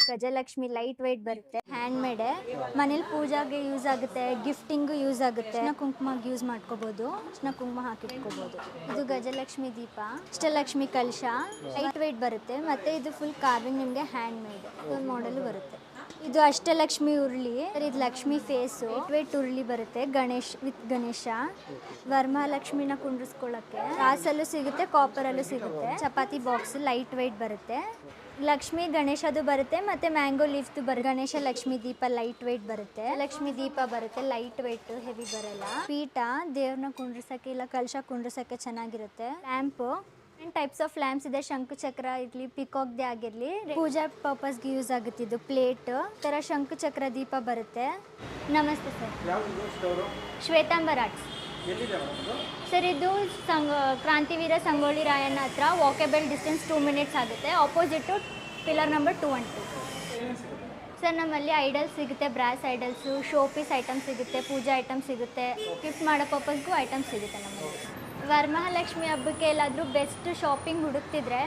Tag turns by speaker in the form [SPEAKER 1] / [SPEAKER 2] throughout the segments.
[SPEAKER 1] Gajalakshmi light weight ಬರುತ್ತೆ, hand made, ಮನೇಲಿ ಪೂಜಾಗೆ use ಆಗುತ್ತೆ, ಗಿಫ್ಟಿಂಗ್ ಯೂಸ್ ಆಗುತ್ತೆ, ಕುಂಕುಮಗೆ ಯೂಸ್ ಮಾಡ್ಕೋಬಹುದು, ಕುಂಕುಮ ಹಾಕಿಟ್ಕೋಬಹುದು. ಇದು ಗಜಲಕ್ಷ್ಮಿ ದೀಪ, ಅಷ್ಟಲಕ್ಷ್ಮಿ ಕಲಶ ಲೈಟ್ weight ಬರುತ್ತೆ, ಮತ್ತೆ ಇದು ಫುಲ್ ಕಾರ್ವಿಂಗ್ ನಿಮಗೆ ಹ್ಯಾಂಡ್ ಮೇಡ್ ಒಂದು ಮಾಡೆಲ್ ಬರುತ್ತೆ. ಇದು ಅಷ್ಟಲಕ್ಷ್ಮಿ ಉರುಳಿ, ಇದು ಲಕ್ಷ್ಮಿ ಫೇಸು, ವೇಟ್ ಉರುಳಿ ಬರುತ್ತೆ, ಗಣೇಶ್ ವಿತ್ ಗಣೇಶ, ವರಮಹಾಲಕ್ಷ್ಮಿನ ಕುಂಡ್ರಿಸ್ಕೊಳ್ಳಕ್ಕೆ ರಾಸಲ್ಲೂ ಸಿಗುತ್ತೆ, ಕಾಪರಲ್ಲೂ ಸಿಗುತ್ತೆ. ಚಪಾತಿ ಬಾಕ್ಸ್ ಲೈಟ್ weight ಬರುತ್ತೆ, ಲಕ್ಷ್ಮಿ ಗಣೇಶದು ಬರುತ್ತೆ, ಮತ್ತೆ ಮ್ಯಾಂಗೋ ಲೀಫ್ದು ಬರುತ್ತೆ. ಗಣೇಶ ಲಕ್ಷ್ಮಿ ದೀಪ ಲೈಟ್ weight ಬರುತ್ತೆ, ಲಕ್ಷ್ಮಿ ದೀಪ ಬರುತ್ತೆ ಲೈಟ್ weight, ಹೆವಿ ಬರಲ್ಲ. ಪೀಠ ದೇವ್ರನ್ನ ಕುಂಡ್ರಿಸಕ್ಕೆ ಇಲ್ಲ ಕಲಶ ಕುಂಡ್ರಿಸಕ್ಕೆ ಚೆನ್ನಾಗಿರುತ್ತೆ. ಲ್ಯಾಂಪ್ ಟೈಪ್ಸ್ ಆಫ್ ಲ್ಯಾಂಪ್ಸ್ ಇದೆ, ಶಂಕು ಚಕ್ರ ಇರ್ಲಿ, ಪಿಕಾಕ್ದೇ ಆಗಿರ್ಲಿ, ಪೂಜಾ ಪರ್ಪಸ್ಗೆ ಯೂಸ್ ಆಗುತ್ತೆ. ಇದು ಪ್ಲೇಟ್ ತರ ಶಂಕು ಚಕ್ರ ದೀಪ ಬರುತ್ತೆ. ನಮಸ್ತೆ ಸರ್, ಶ್ವೇತಾಂಬರ್ ಆರ್ಟ್ಸ್ ಸರ್. ಇದು ಕ್ರಾಂತಿವೀರ ಸಂಗೊಳ್ಳಿ ರಾಯಣ್ಣ ಹತ್ರ ವಾಕೇಬಲ್ ಡಿಸ್ಟೆನ್ಸ್ 2 minutes ಆಗುತ್ತೆ. Opposite pillar number 212 sir. ನಮ್ಮಲ್ಲಿ ಐಡಲ್ಸ್ ಸಿಗುತ್ತೆ, ಬ್ರಾಸ್ ಐಡಲ್ಸು, ಶೋ ಪೀಸ್ ಐಟಮ್ ಸಿಗುತ್ತೆ, ಪೂಜಾ ಐಟಮ್ ಸಿಗುತ್ತೆ, ಗಿಫ್ಟ್ ಮಾಡೋ ಪರ್ಪಸ್ಗೂ ಐಟಮ್ ಸಿಗುತ್ತೆ ನಮ್ಮಲ್ಲಿ. ವರಮಹಾಲಕ್ಷ್ಮಿ ಹಬ್ಬಕ್ಕೆ ಎಲ್ಲಾದರೂ ಬೆಸ್ಟ್ ಶಾಪಿಂಗ್ ಹುಡುಕ್ತಿದ್ರೆ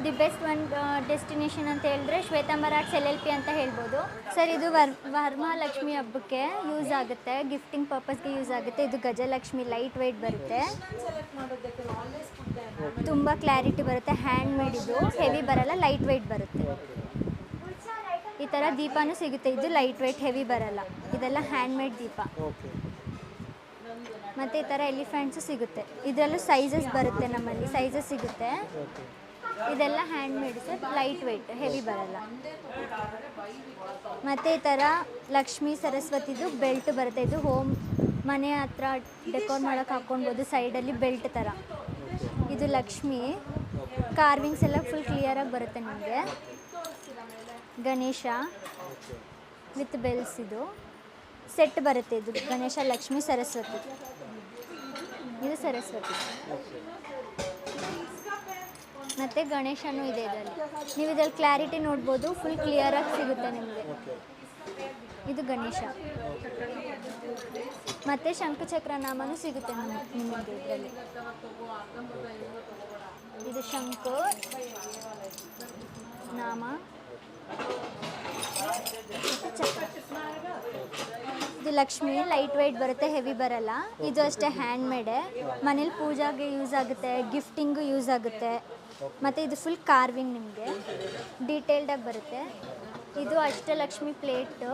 [SPEAKER 1] ದಿ ಬೆಸ್ಟ್ ಒನ್ ಡೆಸ್ಟಿನೇಷನ್ ಅಂತ ಹೇಳಿದ್ರೆ ಶ್ವೇತಾಂಬರ್ ಆರ್ಟ್ಸ್ LLP ಅಂತ ಹೇಳ್ಬೋದು ಸರ್. ಇದು ವರಮಹಾಲಕ್ಷ್ಮಿ ಹಬ್ಬಕ್ಕೆ ಯೂಸ್ ಆಗುತ್ತೆ, ಗಿಫ್ಟಿಂಗ್ ಪರ್ಪಸ್ಗೆ ಯೂಸ್ ಆಗುತ್ತೆ. ಇದು ಗಜಲಕ್ಷ್ಮಿ ಲೈಟ್ weight ಬರುತ್ತೆ, ತುಂಬ ಕ್ಲಾರಿಟಿ ಬರುತ್ತೆ, ಹ್ಯಾಂಡ್ ಮೇಡ್, ಇದು ಹೆವಿ ಬರಲ್ಲ, ಲೈಟ್ weight ಬರುತ್ತೆ. ಈ ಥರ ದೀಪನೂ ಸಿಗುತ್ತೆ, ಇದು ಲೈಟ್ weight, ಹೆವಿ ಬರಲ್ಲ, ಇದೆಲ್ಲ ಹ್ಯಾಂಡ್ ಮೇಡ್ ದೀಪ. ಮತ್ತು ಈ ಥರ ಎಲಿಫೆಂಟ್ಸು ಸಿಗುತ್ತೆ, ಇದರಲ್ಲೂ ಸೈಜಸ್ ಬರುತ್ತೆ, ನಮ್ಮಲ್ಲಿ ಸೈಜಸ್ ಸಿಗುತ್ತೆ. ಇದೆಲ್ಲ hand made sir, light weight, heavy ಬರಲ್ಲ. ಮತ್ತು ಈ ಥರ ಲಕ್ಷ್ಮೀ ಸರಸ್ವತಿದು ಬೆಲ್ಟ್ ಬರುತ್ತೆ, ಇದು ಹೋಮ್ ಮನೆ ಹತ್ರ ಡೆಕೋರ್ ಮಾಡೋಕೆ ಹಾಕ್ಕೊಳ್ಬೋದು, ಸೈಡಲ್ಲಿ ಬೆಲ್ಟ್ ಥರ. ಇದು ಲಕ್ಷ್ಮಿ ಕಾರ್ವಿಂಗ್ಸ್ ಎಲ್ಲ ಫುಲ್ ಕ್ಲಿಯರಾಗಿ ಬರುತ್ತೆ ನಿಮಗೆ. ಗಣೇಶ ವಿತ್ ಬೆಲ್ಸ್, ಇದು ಸೆಟ್ ಬರುತ್ತೆ. ಇದು ಗಣೇಶ, ಲಕ್ಷ್ಮಿ, ಸರಸ್ವತಿ, ಇದು ಸರಸ್ವತಿ, ಮತ್ತು ಗಣೇಶನೂ ಇದೆ ಇದರಲ್ಲಿ. ನೀವು ಇದರಲ್ಲಿ ಕ್ಲಾರಿಟಿ ನೋಡ್ಬೋದು, ಫುಲ್ ಕ್ಲಿಯರಾಗಿ ಸಿಗುತ್ತೆ ನಿಮಗೆ. ಇದು ಗಣೇಶ ಮತ್ತು ಶಂಖಚಕ್ರ ನಾಮನೂ ಸಿಗುತ್ತೆ ನಿಮಗೆ ಇದರಲ್ಲಿ. ಇದು ಶಂಕು ನಾಮ, ಇದು ಲಕ್ಷ್ಮಿ ಲೈಟ್ weight ಬರುತ್ತೆ, ಹೆವಿ ಬರಲ್ಲ. ಇದು ಅಷ್ಟೇ ಹ್ಯಾಂಡ್ ಮೇಡೆ, ಮನೇಲಿ ಪೂಜಾಗೆ ಯೂಸ್ ಆಗುತ್ತೆ, ಗಿಫ್ಟಿಂಗು ಯೂಸ್ ಆಗುತ್ತೆ. ಮತ್ತು ಇದು ಫುಲ್ ಕಾರ್ವಿಂಗ್ ನಿಮಗೆ ಡೀಟೇಲ್ಡಾಗಿ ಬರುತ್ತೆ. ಇದು ಅಷ್ಟಲಕ್ಷ್ಮಿ ಪ್ಲೇಟು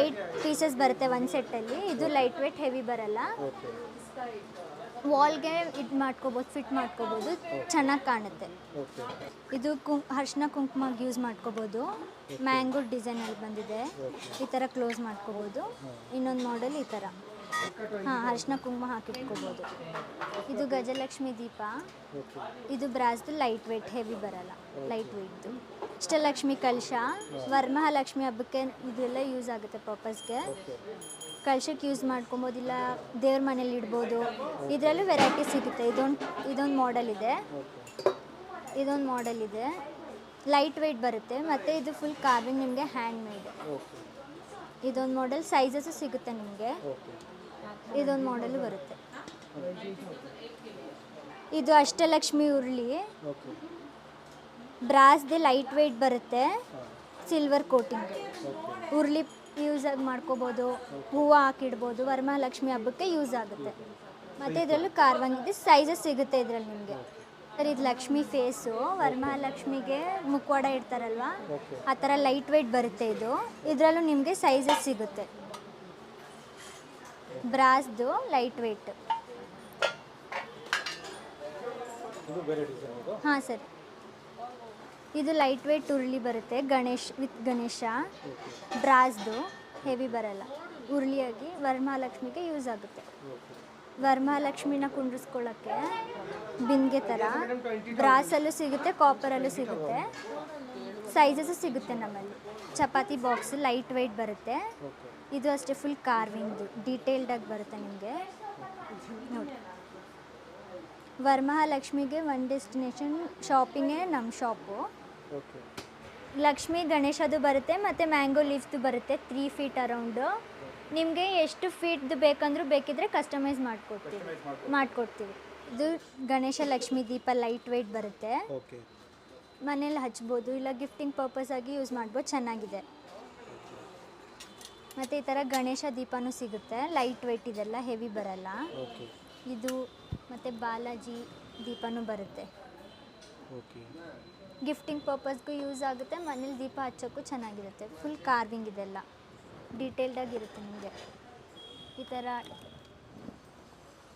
[SPEAKER 1] 8 ಪೀಸಸ್ ಬರುತ್ತೆ ಒಂದು ಸೆಟ್ಟಲ್ಲಿ. ಇದು ಲೈಟ್ weight, ಹೆವಿ ಬರಲ್ಲ. ವಾಲ್ಗೆ ಇದು ಮಾಡ್ಕೋಬೋದು, ಫಿಟ್ ಮಾಡ್ಕೋಬೋದು, ಚೆನ್ನಾಗಿ ಕಾಣುತ್ತೆ. ಇದು ಅರಿಶಿನ ಕುಂಕುಮಗೆ ಯೂಸ್ ಮಾಡ್ಕೋಬೋದು, ಮ್ಯಾಂಗೋ ಡಿಸೈನಲ್ಲಿ ಬಂದಿದೆ, ಈ ಥರ ಕ್ಲೋಸ್ ಮಾಡ್ಕೋಬೋದು. ಇನ್ನೊಂದು ಮಾಡೆಲ್ ಈ ಥರ, ಹಾಂ, ಅರಿಶಿನ ಕುಂಕುಮ ಹಾಕಿಟ್ಕೋಬೋದು. ಇದು ಗಜಲಕ್ಷ್ಮಿ ದೀಪ, ಇದು ಬ್ರಾಸ್ದು ಲೈಟ್ weight, ಹೆವಿ ಬರಲ್ಲ, ಲೈಟ್ ವೆಯ್ಟ್ದು. ಅಷ್ಟಲಕ್ಷ್ಮಿ ಕಲಶ, ವರಮಹಾಲಕ್ಷ್ಮಿ ಹಬ್ಬಕ್ಕೆ ಇದೆಲ್ಲ ಯೂಸ್ ಆಗುತ್ತೆ ಪರ್ಪಸ್ಗೆ. ಕಲಶಕ್ಕೆ ಯೂಸ್ ಮಾಡ್ಕೊಬೋದು, ಇಲ್ಲ ದೇವ್ರ ಮನೇಲಿ ಇಡ್ಬೋದು. ಇದರಲ್ಲೂ ವೆರೈಟಿ ಸಿಗುತ್ತೆ. ಇದೊಂದು ಮಾಡೆಲ್ ಇದೆ, ಇದೊಂದು ಮಾಡೆಲ್ ಇದೆ, ಲೈಟ್ weight ಬರುತ್ತೆ, ಮತ್ತು ಇದು ಫುಲ್ ಕಾರ್ವಿಂಗ್ ನಿಮಗೆ ಹ್ಯಾಂಡ್ ಮೇಡ್. ಇದೊಂದು ಮಾಡೆಲ್, ಸೈಜಸ್ಸು ಸಿಗುತ್ತೆ ನಿಮಗೆ. ಇದೊಂದು ಮಾಡೆಲ್ ಬರುತ್ತೆ. ಇದು ಅಷ್ಟಲಕ್ಷ್ಮಿ ಉರುಳಿ, ಬ್ರಾಸ್ದೇ ಲೈಟ್ weight ಬರುತ್ತೆ, ಸಿಲ್ವರ್ ಕೋಟಿಂಗ್. ಉರುಳಿ ಯೂಸ್ ಮಾಡ್ಕೋಬೋದು, ಹೂವು ಹಾಕಿಡ್ಬೋದು, ವರಮಹಾಲಕ್ಷ್ಮಿ ಹಬ್ಬಕ್ಕೆ ಯೂಸ್ ಆಗುತ್ತೆ. ಮತ್ತು ಇದರಲ್ಲೂ ಕಾರ್ವಿಂಗ್ ಇದೆ, ಸೈಜಸ್ ಸಿಗುತ್ತೆ ಇದರಲ್ಲಿ ನಿಮಗೆ ಸರ್. ಇದು ಲಕ್ಷ್ಮಿ ಫೇಸು, ವರಮಹಾಲಕ್ಷ್ಮಿಗೆ ಮುಖವಾಡ ಇಡ್ತಾರಲ್ವ, ಆ ಥರ ಲೈಟ್ weight ಬರುತ್ತೆ. ಇದರಲ್ಲೂ ನಿಮಗೆ ಸೈಜಸ್ ಸಿಗುತ್ತೆ. ಬ್ರಾಸ್ದು ಲೈಟ್ weight. ಹಾಂ ಸರ್, ಇದು ಲೈಟ್ weight ಉರುಳಿ ಬರುತ್ತೆ, ಗಣೇಶ್ ವಿತ್ ಗಣೇಶ, ಬ್ರಾಸ್ದು, ಹೆವಿ ಬರಲ್ಲ. ಉರುಳಿಯಾಗಿ ವರಮಹಾಲಕ್ಷ್ಮಿಗೆ ಯೂಸ್ ಆಗುತ್ತೆ. ವರಮಹಾಲಕ್ಷ್ಮಿನ ಕುಂಡ್ರಿಸ್ಕೊಳ್ಳೋಕ್ಕೆ ಬಿಂದಿಗೆ ಥರ ಬ್ರಾಸಲ್ಲೂ ಸಿಗುತ್ತೆ, ಕಾಪರಲ್ಲೂ ಸಿಗುತ್ತೆ, ಸೈಜಸ್ಸು ಸಿಗುತ್ತೆ ನಮ್ಮಲ್ಲಿ. ಚಪಾತಿ ಬಾಕ್ಸ್ ಲೈಟ್ weight ಬರುತ್ತೆ, ಇದು ಅಷ್ಟೇ ಫುಲ್ ಕಾರ್ವಿಂಗ್ದು ಡೀಟೇಲ್ಡಾಗಿ ಬರುತ್ತೆ ನಿಮಗೆ ನೋಡಿ. ವರಮಹಾಲಕ್ಷ್ಮಿಗೆ ಒಂದು ಡೆಸ್ಟಿನೇಷನ್ ಶಾಪಿಂಗೇ ನಮ್ಮ ಶಾಪು. ಲಕ್ಷ್ಮಿ ಗಣೇಶದು ಬರುತ್ತೆ, ಮತ್ತು ಮ್ಯಾಂಗೋ ಲೀಫ್ದು ಬರುತ್ತೆ, 3 feet ಅರೌಂಡು. ನಿಮಗೆ ಎಷ್ಟು ಫೀಟ್ದು ಬೇಕಂದ್ರೂ ಬೇಕಿದ್ರೆ ಕಸ್ಟಮೈಸ್ ಮಾಡಿಕೊಡ್ತೀವಿ. ಇದು ಗಣೇಶ ಲಕ್ಷ್ಮಿ ದೀಪ ಲೈಟ್ weight ಬರುತ್ತೆ. ಮನೇಲಿ ಹಚ್ಬೋದು, ಇಲ್ಲ ಗಿಫ್ಟಿಂಗ್ ಪರ್ಪಸ್ ಆಗಿ ಯೂಸ್ ಮಾಡ್ಬೋದು, ಚೆನ್ನಾಗಿದೆ. ಮತ್ತು ಈ ಥರ ಗಣೇಶ ದೀಪನೂ ಸಿಗುತ್ತೆ, ಲೈಟ್ ವೆಯ್ಟ್, ಇದೆಲ್ಲ ಹೆವಿ ಬರಲ್ಲ. ಇದು ಮತ್ತು ಬಾಲಾಜಿ ದೀಪನೂ ಬರುತ್ತೆ. ಗಿಫ್ಟಿಂಗ್ ಪರ್ಪಸ್ಗೂ ಯೂಸ್ ಆಗುತ್ತೆ, ಮನೇಲಿ ದೀಪ ಹಚ್ಚೋಕ್ಕೂ ಚೆನ್ನಾಗಿರುತ್ತೆ. ಫುಲ್ ಕಾರ್ವಿಂಗ್ ಇದೆಲ್ಲ ಡೀಟೇಲ್ಡಾಗಿರುತ್ತೆ ನಿಮಗೆ. ಈ ಥರ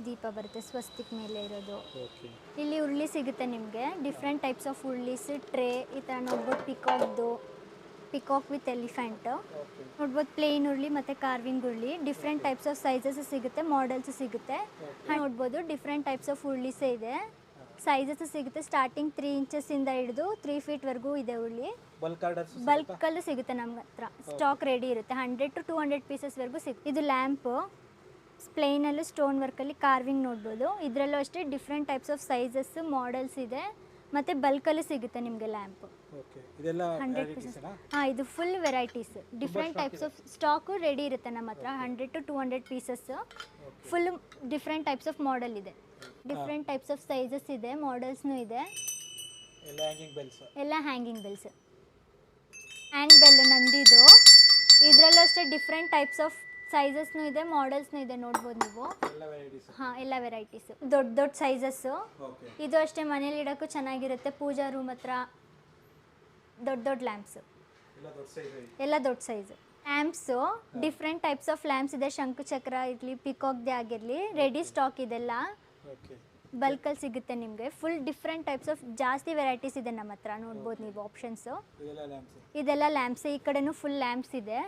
[SPEAKER 1] ದೀಪ ಬರುತ್ತೆ ಸ್ವಸ್ತಿಕ್ ಮೇಲೆ ಇರೋದು. ಇಲ್ಲಿ ಉರುಳಿ ಸಿಗುತ್ತೆ ನಿಮಗೆ, ಡಿಫ್ರೆಂಟ್ ಟೈಪ್ಸ್ ಆಫ್ ಉರುಳೀಸ್, ಟ್ರೇ, ಈ ಥರ ನೋಡ್ಬೋದು. ಪಿಕಾಕ್ ವಿತ್ ಎಲಿಫೆಂಟ್ ನೋಡ್ಬೋದು, ಪ್ಲೇನ್ ಉರುಳಿ ಮತ್ತು ಕಾರ್ವಿಂಗ್ ಉರುಳಿ, ಡಿಫ್ರೆಂಟ್ ಟೈಪ್ಸ್ ಆಫ್ ಸೈಜಸ್ ಸಿಗುತ್ತೆ, ಮಾಡೆಲ್ಸ್ ಸಿಗುತ್ತೆ. ನೋಡ್ಬೋದು ಡಿಫ್ರೆಂಟ್ ಟೈಪ್ಸ್ ಆಫ್ ಉರುಳೀಸೇ ಇದೆ, ಸೈಜಸ್ ಸಿಗುತ್ತೆ. ಸ್ಟಾರ್ಟಿಂಗ್ 3 ಇಂಚಸ್ಸಿಂದ ಹಿಡಿದು 3 ಫೀಟ್ವರೆಗೂ ಇದೆ ಉರುಳಿ. ಬಲ್ಕಲ್ಲೂ ಸಿಗುತ್ತೆ ನಮ್ಮ ಹತ್ರ, ಸ್ಟಾಕ್ ರೆಡಿ ಇರುತ್ತೆ. 100 to 200 ಪೀಸಸ್ವರೆಗೂ ಸಿಗುತ್ತೆ. ಇದು ಲ್ಯಾಂಪು ಪ್ಲೇನಲ್ಲೂ ಸ್ಟೋನ್ ವರ್ಕಲ್ಲಿ ಕಾರ್ವಿಂಗ್ ನೋಡ್ಬೋದು. ಇದರಲ್ಲೂ ಅಷ್ಟೇ different types of sizes, models ಇದೆ, ಮತ್ತು ಬಲ್ಕಲ್ಲೂ ಸಿಗುತ್ತೆ ನಿಮಗೆ ಲ್ಯಾಂಪು. 100 ಪೀಸಸ್. ಹಾಂ, ಇದು full varieties, different types of stock ready ಇರುತ್ತೆ ನಮ್ಮ ಹತ್ರ. 100 to 200 pieces, full different types of model ಇದೆ, ಡಿಫ್ರೆಂಟ್ ಟೈಪ್ಸ್ ಆಫ್ ಸೈಜಸ್ ಇದೆ, ಮಾಡೆಲ್ಸ್ನೂ ಇದೆ. ಎಲ್ಲ ಹ್ಯಾಂಗಿಂಗ್ ಬೆಲ್ಸ್. ಹ್ಯಾಂಡ್ ಬೆಲ್ ನಂದಿದು, ಇದರಲ್ಲೂ ಅಷ್ಟೇ ಡಿಫ್ರೆಂಟ್ ಟೈಪ್ಸ್ ಆಫ್ ಸೈಜಸ್ನೂ ಇದೆ, ಮಾಡೆಲ್ಸ್ನೂ ಇದೆ, ನೋಡ್ಬೋದು ನೀವು. ಹಾಂ, ಎಲ್ಲ ವೆರೈಟೀಸು, ದೊಡ್ಡ ದೊಡ್ಡ ಸೈಜಸ್ಸು. ಇದು ಅಷ್ಟೇ ಮನೇಲಿ ಇಡೋಕ್ಕೂ ಚೆನ್ನಾಗಿರುತ್ತೆ, ಪೂಜಾ ರೂಮ್ ಹತ್ರ. ದೊಡ್ಡ ದೊಡ್ಡ ಲ್ಯಾಂಪ್ಸು, ಎಲ್ಲ ದೊಡ್ಡ size. Lamps different types of lamps ಇದೆ, ಶಂಕು ಚಕ್ರ ಇರಲಿ, ಪಿಕಾಕ್ದೇ ಆಗಿರಲಿ, ರೆಡಿ ಸ್ಟಾಕ್ ಇದೆಲ್ಲ ಬಲ್ಕಲ್ಲಿ ಸಿಗುತ್ತೆ ನಿಮಗೆ. ಫುಲ್ ಡಿಫ್ರೆಂಟ್ ಟೈಪ್ಸ್ ಆಫ್ ಜಾಸ್ತಿ ವೆರೈಟೀಸ್ ಇದೆ ನಮ್ಮ ಹತ್ರ, ನೋಡ್ಬೋದು ನೀವು ಆಪ್ಷನ್ಸು. ಇದೆಲ್ಲ ಲ್ಯಾಂಪ್ಸ್, ಈ ಕಡೆನೂ ಫುಲ್ ಲ್ಯಾಂಪ್ಸ್ ಇದೆ.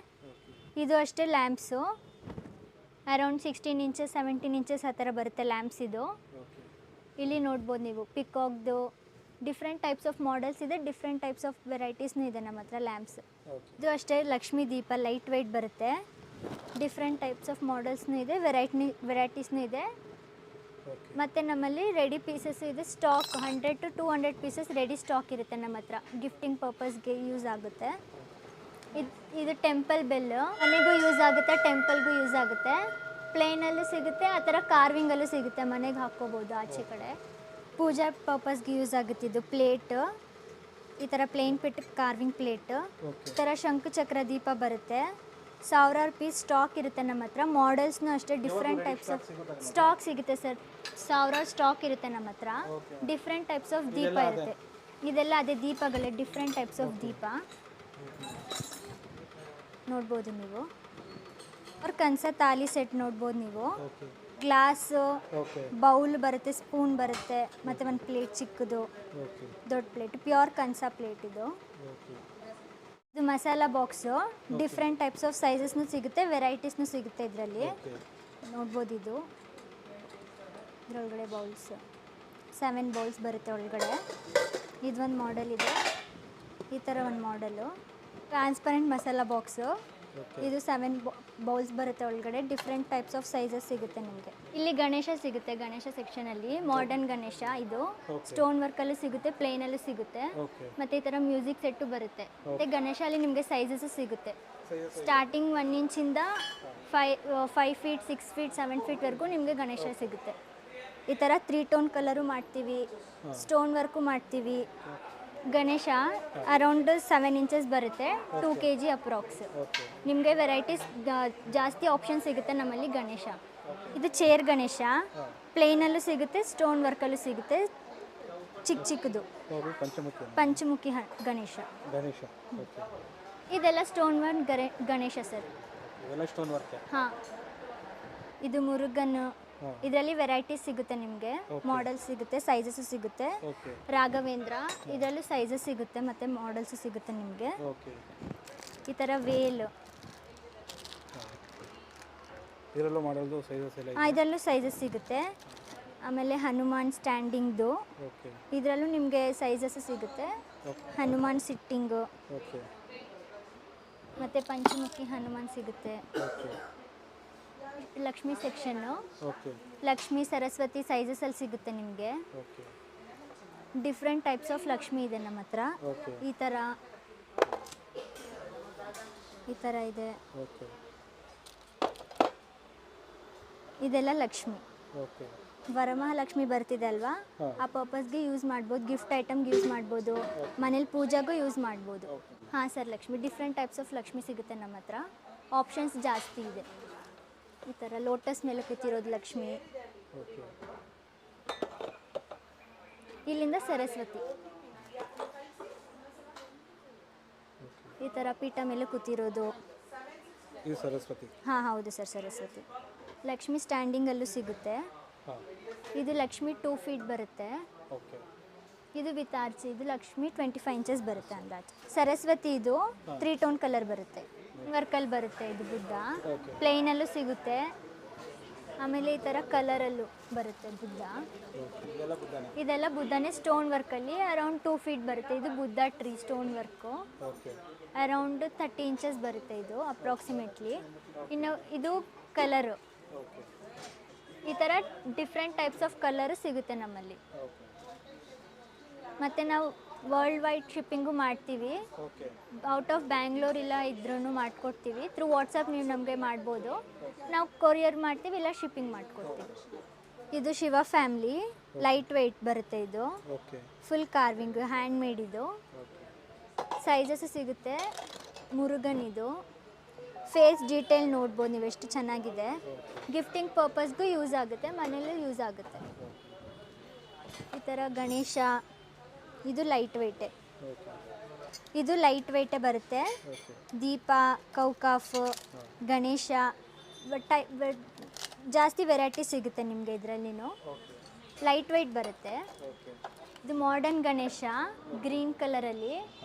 [SPEAKER 1] ಇದು ಅಷ್ಟೇ ಲ್ಯಾಂಪ್ಸು, ಅರೌಂಡ್ 16 ಇಂಚಸ್ 17 ಇಂಚಸ್ ಆ ಥರ ಬರುತ್ತೆ ಲ್ಯಾಂಪ್ಸ್ ಇದು. ಇಲ್ಲಿ ನೋಡ್ಬೋದು ನೀವು ಪಿಕಾಕ್ದು ಡಿಫ್ರೆಂಟ್ ಟೈಪ್ಸ್ ಆಫ್ ಮಾಡೆಲ್ಸ್ ಇದೆ, ಡಿಫ್ರೆಂಟ್ ಟೈಪ್ಸ್ ಆಫ್ ವೆರೈಟೀಸ್ನೂ ಇದೆ ನಮ್ಮ ಹತ್ರ ಲ್ಯಾಂಪ್ಸ್. ಇದು ಅಷ್ಟೇ ಲಕ್ಷ್ಮೀ ದೀಪ, ಲೈಟ್ ವೆಯ್ಟ್ ಬರುತ್ತೆ, ಡಿಫ್ರೆಂಟ್ ಟೈಪ್ಸ್ ಆಫ್ ಮಾಡೆಲ್ಸ್ನೂ ಇದೆ, ವೆರೈಟೀಸ್ನೂ ಇದೆ. ಮತ್ತು ನಮ್ಮಲ್ಲಿ ರೆಡಿ ಪೀಸಸ್ ಇದೆ, stock 100 to 200 pieces ready stock ಇರುತ್ತೆ ನಮ್ಮ ಹತ್ರ, ಗಿಫ್ಟಿಂಗ್ ಪರ್ಪಸ್ಗೆ ಯೂಸ್ ಆಗುತ್ತೆ. ಇದು ಟೆಂಪಲ್ ಬೆಲ್, ಮನೆಗೂ ಯೂಸ್ ಆಗುತ್ತೆ, ಟೆಂಪಲ್ಗೂ ಯೂಸ್ ಆಗುತ್ತೆ. ಪ್ಲೇನಲ್ಲೂ ಸಿಗುತ್ತೆ, ಆ ಥರ ಕಾರ್ವಿಂಗಲ್ಲೂ ಸಿಗುತ್ತೆ, ಮನೆಗೆ ಹಾಕ್ಕೋಬೋದು ಆಚೆ ಕಡೆ. ಪೂಜಾ ಪರ್ಪಸ್ಗೆ ಯೂಸ್ ಆಗುತ್ತೆ. ಇದು ಪ್ಲೇಟ್, ಈ ಥರ ಪ್ಲೇನ್ ಪಿಟ್ ಕಾರ್ವಿಂಗ್ ಪ್ಲೇಟ್. ಈ ಥರ ಶಂಕು ಚಕ್ರ ದೀಪ ಬರುತ್ತೆ, 1000 ಪೀಸ್ ಸ್ಟಾಕ್ ಇರುತ್ತೆ ನಮ್ಮ ಹತ್ರ. ಮಾಡೆಲ್ಸ್ನೂ ಅಷ್ಟೇ ಡಿಫ್ರೆಂಟ್ ಟೈಪ್ಸ್ ಆಫ್ ಸ್ಟಾಕ್ ಸಿಗುತ್ತೆ ಸರ್, 1000 ಸ್ಟಾಕ್ ಇರುತ್ತೆ ನಮ್ಮ ಹತ್ರ. ಡಿಫ್ರೆಂಟ್ ಟೈಪ್ಸ್ ಆಫ್ ದೀಪ ಇರುತ್ತೆ, ಇದೆಲ್ಲ ಅದೇ ದೀಪಗಳೇ, ಡಿಫ್ರೆಂಟ್ ಟೈಪ್ಸ್ ಆಫ್ ದೀಪ ನೋಡ್ಬೋದು ನೀವು. ಅವ್ರ ಕನಸ ತಾಲಿ ಸೆಟ್ ನೋಡ್ಬೋದು ನೀವು. ಗ್ಲಾಸ್ ಬೌಲ್ ಬರುತ್ತೆ, ಸ್ಪೂನ್ ಬರುತ್ತೆ, ಮತ್ತು ಒಂದು ಪ್ಲೇಟ್ ಚಿಕ್ಕದು, ದೊಡ್ಡ ಪ್ಲೇಟ್, ಪ್ಯೂರ್ ಕನಸ ಪ್ಲೇಟ್ ಇದು. ಇದು masala box, different types of ಸೈಜಸ್ನೂ ಸಿಗುತ್ತೆ, ವೆರೈಟೀಸ್ನೂ ಸಿಗುತ್ತೆ ಇದರಲ್ಲಿ, ನೋಡ್ಬೋದು. ಇದು ಇದರೊಳಗಡೆ ಬೌಲ್ಸ್ 7 ಬೌಲ್ಸ್ ಬರುತ್ತೆ ಒಳಗಡೆ. ಇದೊಂದು ಮಾಡೆಲ್ ಇದೆ, ಈ ಥರ ಒಂದು ಮಾಡೆಲು. ಟ್ರಾನ್ಸ್ಪರೆಂಟ್ ಮಸಾಲಾ ಬಾಕ್ಸು, ಇದು 7 ಬೌಲ್ಸ್ ಬರುತ್ತೆ ಒಳಗಡೆ, ಡಿಫ್ರೆಂಟ್ ಟೈಪ್ಸ್ ಆಫ್ ಸೈಜಸ್ ಸಿಗುತ್ತೆ ನಿಮಗೆ. ಇಲ್ಲಿ ಗಣೇಶ ಸಿಗುತ್ತೆ, ಗಣೇಶ ಸೆಕ್ಷನಲ್ಲಿ ಮಾಡರ್ನ್ ಗಣೇಶ, ಇದು ಸ್ಟೋನ್ ವರ್ಕಲ್ಲೂ ಸಿಗುತ್ತೆ, ಪ್ಲೇನಲ್ಲೂ ಸಿಗುತ್ತೆ, ಮತ್ತು ಈ ಥರ ಮ್ಯೂಸಿಕ್ ಸೆಟ್ಟು ಬರುತ್ತೆ. ಮತ್ತು ಗಣೇಶಲ್ಲಿ ನಿಮಗೆ ಸೈಜಸ್ ಸಿಗುತ್ತೆ, ಸ್ಟಾರ್ಟಿಂಗ್ 1 ಇಂಚಿಂದ 5 ಫೀಟ್ 6 ಫೀಟ್ 7 ಫೀಟ್ವರೆಗೂ ನಿಮಗೆ ಗಣೇಶ ಸಿಗುತ್ತೆ. ಈ ಥರ 3 ಟೋನ್ ಕಲರು ಮಾಡ್ತೀವಿ, ಸ್ಟೋನ್ ವರ್ಕು ಮಾಡ್ತೀವಿ. ಗಣೇಶ ಅರೌಂಡ್ 7 ಇಂಚಸ್ ಬರುತ್ತೆ, 2 kg ಅಪ್ರಾಕ್ಸ್. ನಿಮಗೆ ವೆರೈಟೀಸ್ ಜಾಸ್ತಿ ಆಪ್ಷನ್ ಸಿಗುತ್ತೆ ನಮ್ಮಲ್ಲಿ ಗಣೇಶ. ಇದು ಚೇರ್ ಗಣೇಶ, ಪ್ಲೇನಲ್ಲೂ ಸಿಗುತ್ತೆ, ಸ್ಟೋನ್ ವರ್ಕಲ್ಲೂ ಸಿಗುತ್ತೆ, ಚಿಕ್ಕದು ಪಂಚಮುಖಿ ಗಣೇಶ. ಇದೆಲ್ಲ ಸ್ಟೋನ್ ವರ್ಕ್ ಗಣೇಶ ಸರ್. ಹಾಂ, ಇದು ಮುರುಗನ್, ಇದರಲ್ಲಿ ವೆರೈಟೀಸ್ ಸಿಗುತ್ತೆ ನಿಮಗೆ, ಮಾಡೆಲ್ಸ್ ಸಿಗುತ್ತೆ, ಸೈಜಸ್ ಸಿಗುತ್ತೆ. ರಾಘವೇಂದ್ರ, ಇದರಲ್ಲೂ ಸೈಜಸ್ ಸಿಗುತ್ತೆ ಮತ್ತು ಮಾಡೆಲ್ಸ್ ಸಿಗುತ್ತೆ ನಿಮಗೆ. ಈ ಥರ ವೇಲ್, ಇದರಲ್ಲೂ ಸೈಜಸ್ ಸಿಗುತ್ತೆ. ಆಮೇಲೆ ಹನುಮಾನ್ ಸ್ಟ್ಯಾಂಡಿಂಗ್ದು, ಇದರಲ್ಲೂ ನಿಮಗೆ ಸೈಜಸ್ ಸಿಗುತ್ತೆ. ಹನುಮಾನ್ ಸಿಟ್ಟಿಂಗು ಮತ್ತು ಪಂಚಮುಖಿ ಹನುಮಾನ್ ಸಿಗುತ್ತೆ. ಲಕ್ಷ್ಮಿ ಸೆಕ್ಷನ್ನು, ಲಕ್ಷ್ಮಿ ಸರಸ್ವತಿ ಸೈಜಸಲ್ಲಿ ಸಿಗುತ್ತೆ ನಿಮಗೆ. ಡಿಫ್ರೆಂಟ್ ಟೈಪ್ಸ್ ಆಫ್ ಲಕ್ಷ್ಮಿ ಇದೆ ನಮ್ಮ ಹತ್ರ. ಈ ಥರ ಇದೆ, ಇದೆಲ್ಲ ಲಕ್ಷ್ಮಿ.
[SPEAKER 2] ಓಕೆ
[SPEAKER 1] ವರಮಹಾಲಕ್ಷ್ಮಿ ಬರ್ತಿದೆ ಅಲ್ವಾ, ಆ ಪರ್ಪಸ್ಗೆ ಯೂಸ್ ಮಾಡ್ಬೋದು, ಗಿಫ್ಟ್ ಐಟಮ್ಗೆ ಯೂಸ್ ಮಾಡ್ಬೋದು, ಮನೇಲಿ ಪೂಜೆಗೂ ಯೂಸ್ ಮಾಡ್ಬೋದು. ಹಾಂ sir, Lakshmi different types of Lakshmi ಸಿಗುತ್ತೆ ನಮ್ಮ ಹತ್ರ. ಆಪ್ಷನ್ಸ್ ಜಾಸ್ತಿ ಇದೆ. ಈ ಥರ ಲೋಟಸ್ ಮೇಲೆ ಕೂತಿರೋದು ಲಕ್ಷ್ಮಿ,
[SPEAKER 2] ಓಕೆ
[SPEAKER 1] ಇಲ್ಲಿಂದ ಸರಸ್ವತಿ, ಈ ಥರ ಪೀಠ ಮೇಲೆ ಕೂತಿರೋದು.
[SPEAKER 2] ಇದು ಸರಸ್ವತಿ.
[SPEAKER 1] ಹಾಂ ಹೌದು ಸರ್, ಸರಸ್ವತಿ. ಲಕ್ಷ್ಮಿ ಸ್ಟ್ಯಾಂಡಿಂಗಲ್ಲೂ ಸಿಗುತ್ತೆ.
[SPEAKER 2] ಹಾಂ
[SPEAKER 1] ಇದು ಲಕ್ಷ್ಮಿ 2 ಫೀಟ್ ಬರುತ್ತೆ.
[SPEAKER 2] ಓಕೆ
[SPEAKER 1] ಇದು ವಿತ್ ಆರ್ಚ್, ಇದು ಲಕ್ಷ್ಮಿ 25 ಇಂಚಸ್ ಬರುತ್ತೆ ಅಂದಾಜು. ಸರಸ್ವತಿ ಇದು 3 ಟೋನ್ ಕಲರ್ ಬರುತ್ತೆ, ವರ್ಕಲ್ಲಿ ಬರುತ್ತೆ. ಇದು ಬುದ್ಧ ಪ್ಲೇನಲ್ಲೂ ಸಿಗುತ್ತೆ, ಆಮೇಲೆ ಈ ಥರ ಕಲರಲ್ಲೂ ಬರುತ್ತೆ ಬುದ್ಧ. ಇದೆಲ್ಲ ಬುದ್ಧನೇ ಸ್ಟೋನ್ ವರ್ಕಲ್ಲಿ ಅರೌಂಡ್ 2 ಫೀಟ್ ಬರುತ್ತೆ. ಇದು Buddha tree stone work, around 30 inches ಬರುತ್ತೆ ಇದು ಅಪ್ರಾಕ್ಸಿಮೇಟ್ಲಿ. ಇನ್ನು ಇದು ಕಲರು, ಈ ಥರ ಡಿಫ್ರೆಂಟ್ ಟೈಪ್ಸ್ ಆಫ್ ಕಲರು ಸಿಗುತ್ತೆ ನಮ್ಮಲ್ಲಿ. ಮತ್ತು ನಾವು ವರ್ಲ್ಡ್ ವೈಡ್ ಶಿಪ್ಪಿಂಗು ಮಾಡ್ತೀವಿ. ಔಟ್ ಆಫ್ ಬ್ಯಾಂಗ್ಳೂರ್ ಇಲ್ಲ ಇದ್ರೂ ಮಾಡಿಕೊಡ್ತೀವಿ. ಥ್ರೂ ವಾಟ್ಸಪ್ ನೀವು ನಮಗೆ ಮಾಡ್ಬೋದು, ನಾವು ಕೊರಿಯರ್ ಮಾಡ್ತೀವಿ ಇಲ್ಲ ಶಿಪ್ಪಿಂಗ್ ಮಾಡಿಕೊಡ್ತೀವಿ. ಇದು ಶಿವ ಫ್ಯಾಮ್ಲಿ, ಲೈಟ್ ವೆಯ್ಟ್ ಬರುತ್ತೆ. ಇದು ಫುಲ್ ಕಾರ್ವಿಂಗ್, ಹ್ಯಾಂಡ್ ಮೇಡ್. ಇದು ಸೈಜಸ್ ಸಿಗುತ್ತೆ. ಮುರುಗನ್ ಇದು ಫೇಸ್ ಡೀಟೇಲ್ ನೋಡ್ಬೋದು ನೀವು ಎಷ್ಟು ಚೆನ್ನಾಗಿದೆ. ಗಿಫ್ಟಿಂಗ್ ಪರ್ಪಸ್ಗೂ ಯೂಸ್ ಆಗುತ್ತೆ, ಮನೇಲೂ ಯೂಸ್ ಆಗುತ್ತೆ. ಈ ಥರ ಗಣೇಶ, ಇದು ಲೈಟ್ ವೆಯ್ಟೆ, ಇದು ಲೈಟ್ ವೆಯ್ಟೇ ಬರುತ್ತೆ. ದೀಪ, ಕೌಕಾಫ್, ಗಣೇಶ ಜಾಸ್ತಿ ವೆರೈಟಿ ಸಿಗುತ್ತೆ ನಿಮಗೆ ಇದರಲ್ಲಿನೂ. ಲೈಟ್ ವೆಯ್ಟ್ ಬರುತ್ತೆ. ಇದು ಮಾಡರ್ನ್ ಗಣೇಶ, ಗ್ರೀನ್ ಕಲರಲ್ಲಿ